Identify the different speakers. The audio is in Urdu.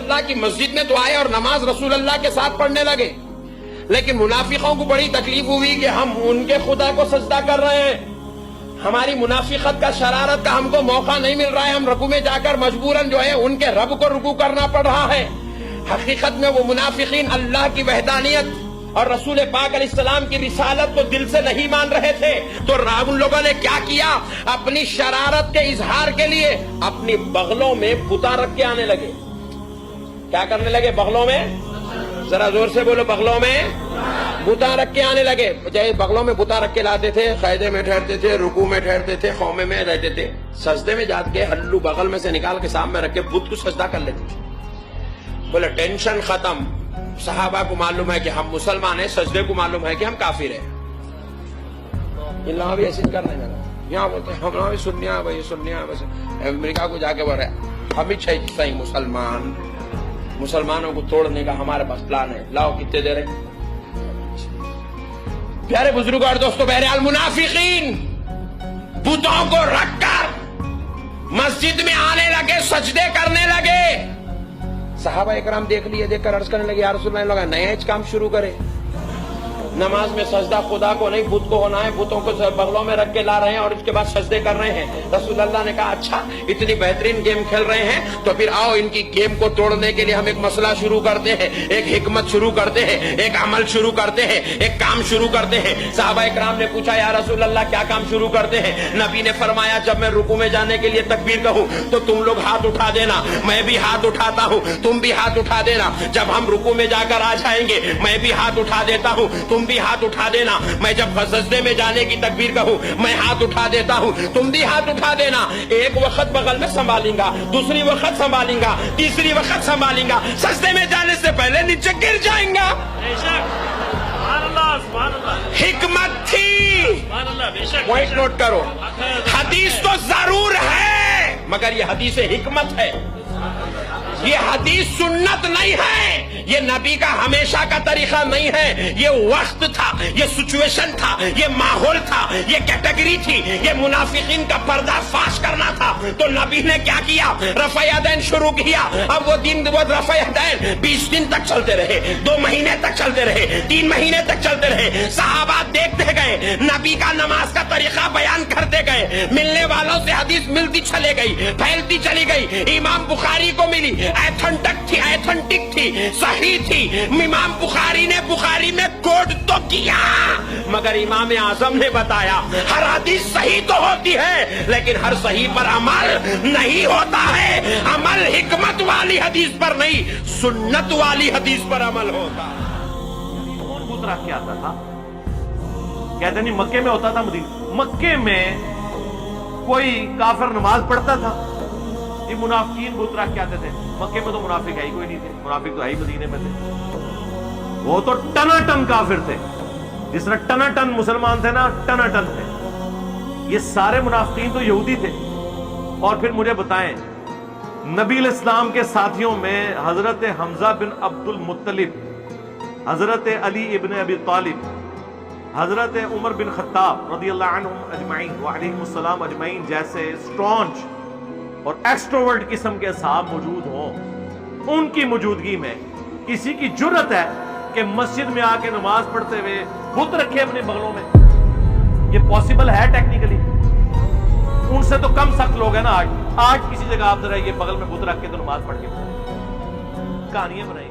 Speaker 1: اللہ کی مسجد میں تو آئے اور نماز رسول اللہ کے ساتھ پڑھنے لگے، لیکن منافقوں کو بڑی تکلیف ہوئی کہ ہم ان کے خدا کو سجدہ کر رہے ہیں، ہماری منافقت کا شرارت کا ہم کو موقع نہیں مل رہا ہے، ہم رکوع میں جا کر مجبوراً جو ہے ان کے رب کو رکوع کرنا پڑ رہا ہے۔ حقیقت میں وہ منافقین اللہ کی وحدانیت اور رسول پاک علیہ السلام کی رسالت کو دل سے نہیں مان رہے تھے، تو ان لوگوں نے کیا کیا، اپنی شرارت کے اظہار کے لیے اپنی بغلوں میں بتا رکھ کے آنے لگے۔ کیا کرنے لگے بغلوں میں؟ ذرا زور سے بولو، بغلوں میں بتا رکھ کے آنے لگے۔ جیسے بغلوں میں بتا رکھ کے لاتے تھے، قاعدے میں ٹھہرتے تھے، رکوع میں ٹھہرتے تھے، قومے میں رہتے تھے، سجدے میں جا کے ہلو بغل میں سے نکال کے سامنے رکھ کے بت کو سجدہ کر لیتے تھے۔ بولے ٹینشن ختم، صحابہ کو معلوم ہے کہ ہم مسلمان ہیں، سجدے کو معلوم ہے کہ ہم کافر ہیں۔ یہاں بھی ایسے کر رہے ہیں، یہاں بولتے ہیں ہم بھی سنیا بھائی سنیا، بس امریکہ کو جا کے بول رہے ہیں ہم ہی صحیح مسلمان، مسلمانوں کو توڑنے کا ہمارے پاس پلان ہے، لاؤ کتنے دے رہے۔ پیارے بزرگ اور دوستو، بہرحال منافقین بتوں کو رکھ کر مسجد میں آنے لگے، سجدے کرنے لگے۔ صحابہ اکرام دیکھ لیے، دیکھ کر عرض کرنے لگے یا رسول اللہ، نیا کام شروع کرے، نماز میں سجدہ خدا کو نہیں بت کو ہونا ہے، بتوں کو بغلوں میں رکھ کے لا رہے ہیں اور اس کے بعد سجدے کر رہے ہیں۔ رسول اللہ نے کہا اچھا اتنی بہترین گیم کھیل رہے ہیں تو پھر آؤ ان کی گیم کو توڑنے کے لیے ہم ایک مسئلہ شروع کرتے ہیں، ایک حکمت شروع کرتے ہیں، ایک عمل شروع کرتے ہیں، ایک کام شروع کرتے ہیں۔ صحابہ اکرام نے پوچھا یا رسول اللہ کیا کام شروع کرتے ہیں؟ نبی نے فرمایا جب میں رکوع میں جانے کے لیے تکبیر کہوں تو تم لوگ ہاتھ اٹھا دینا، میں بھی ہاتھ اٹھاتا ہوں، تم بھی ہاتھ اٹھا دینا۔ جب ہم رکوع میں جا کر آ جائیں گے میں بھی ہاتھ اٹھا دیتا ہوں، تم بھی ہاتھ اٹھا دینا۔ میں جب سجدے میں جانے کی تکبیر کہوں میں ہاتھ اٹھا دیتا ہوں، تم بھی ہاتھ اٹھا دینا۔ ایک وقت بغل میں سنبھالیں گا، دوسری وقت سنبھالیں گا، تیسری وقت سنبھالیں گا، سجدے میں جانے سے پہلے نیچے گر جائیں گا۔ حکمت تھی، پوائنٹ نوٹ کرو، حدیث تو ضرور ہے مگر یہ حدیث حکمت ہے، یہ حدیث سنت نہیں ہے، یہ نبی کا ہمیشہ کا طریقہ نہیں ہے، یہ وقت تھا، یہ سچویشن تھا، یہ ماحول تھا، یہ کیٹیگری تھی، یہ منافقین کا پردہ فاش کرنا تھا۔ تو نبی نے کیا کیا؟ رفع یدین شروع کیا۔ اب وہ رفع یدین 20 دن تک چلتے رہے، 2 مہینے تک چلتے رہے، 3 مہینے تک چلتے رہے۔ صحابہ دیکھتے گئے، نبی کا نماز کا طریقہ بیان کرتے گئے، ملنے والوں سے حدیث ملتی چلے گئی، پھیلتی چلی گئی۔ امام بخاری کو ملی، ایتھنٹک تھی، صحیح تھی۔ امام بخاری نے بخاری میں کوٹ تو کیا مگر امام اعظم نے بتایا ہر حدیث صحیح تو ہوتی ہے لیکن ہر صحیح پر عمل نہیں ہوتا ہے، عمل حکمت والی حدیث پر نہیں سنت والی حدیث پر عمل ہوتا ہے۔
Speaker 2: کون بت رکھ کے آتا تھا؟ کہتے نہیں مکے میں ہوتا تھا، مکے میں کوئی کافر نماز پڑھتا تھا، یہ منافقین بت رکھ کے آتے تھے۔ مکے میں تو منافق ہے ہی کوئی نہیں تھے، منافق تو ہے ہی مدینے میں تھے، وہ تو ٹنا ٹن کافر تھے، جس طرح ٹنا ٹن مسلمان تھے نا، ٹنا ٹن تھے۔ یہ سارے منافقین تو یہودی تھے۔ اور پھر مجھے بتائیں، نبی علیہ السلام کے ساتھیوں میں حضرت حمزہ بن عبد المطلب، حضرت علی ابن ابی طالب، حضرت عمر بن خطاب رضی اللہ عنہم اجمعین وعلیہم السلام اجمعین جیسے اسٹرانچ اور ایکسٹروورٹ قسم کے صاحب موجود ہوں، ان کی موجودگی میں کسی کی جرت ہے کہ مسجد میں آ کے نماز پڑھتے ہوئے بت رکھے اپنے بغلوں میں؟ یہ پاسبل ہے ٹیکنیکلی؟ ان سے تو کم سخت لوگ ہیں نا آج کسی جگہ آپ ذرا یہ بغل میں بت رکھ کے تو نماز پڑھ کے کہانیاں بنائیں۔